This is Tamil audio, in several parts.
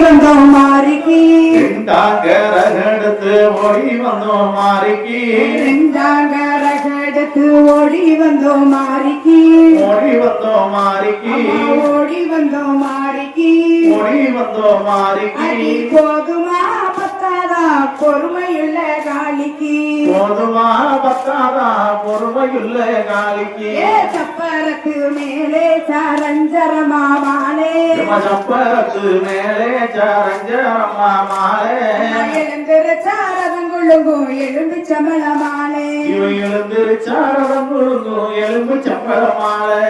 வந்தோம் மாறிக்கு எடுத்து ஓடி வந்தோம் மாறிக்கு எடுத்து ஓடி வந்தோம் மாறிக்கு ஓடி வந்தோம் மாறிக்கு ஓடி வந்தோம் மாறிக்கு ஓடி வந்தோம் மாறிக்கு போதுமா பத்தாதா பொறுமையுள்ள காளிக்கு போதுமா பத்தாதா பொறுமையுள்ள காளிக்கு சப்பரத்து மேலே சரஞ்சரமா மாலே சப்பரத்து மேலே சரஞ்சரமா மாலே எழுந்திருச்சாரதங்குழுங்கும் எலும்பு சம்பள மாலே எழுந்திருச்சாரதங்குழுங்கும் எலும்பு சம்பள மாலே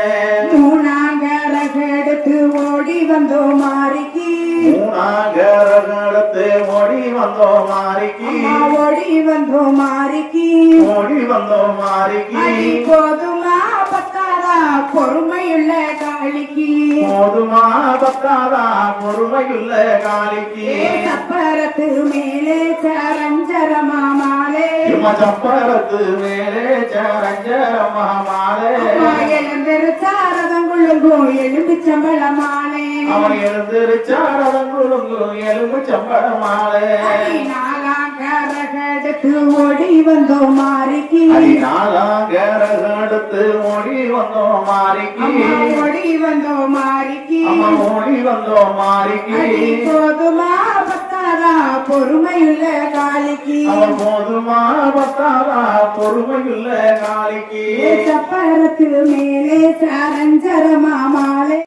மூணாங்கரகெடுத்து ஓடி வந்தோம் மாறிக்கு மூணாங்கரகெடுத்து ஓடி வந்தோம் மாறிக்கு ஓடி வந்தோம் மாறிக்கு ஓடி வந்தோம் மாறிக்கு போதுமா பத்தாதா பொறுமையுள்ள காளிக்கு போதுமா பத்தாதா பொறுமையுள்ள காளிக்கு சப்பரத்து மேலே சரஞ்சரமா மாலே சப்பரத்து மேலே சரஞ்சரமா மாலே எழுந்திருச்சாரதங்குழுங்கும் எலும்பு சம்பள மாலே அவன் எழுந்திருச்சாரதங்குழுங்கும் எலும்பு சம்பள மாலே நாலாங்கரகெடுத்து ஓடி வந்தோம் மாறிக்கு நாலாங்கரகெடுத்து ஓடி வந்தோம் மாறிக்கு ஓடி வந்தோம் மாறிக்கு ஓடி வந்தோம் மாறிக்கு போதுமா பத்தாதா பொறுமையுள்ள காளிக்கு போதுமா பத்தாதா பொறுமையுள்ள காளிக்கு சப்பரத்து மேலே சரஞ்சரமா மாலே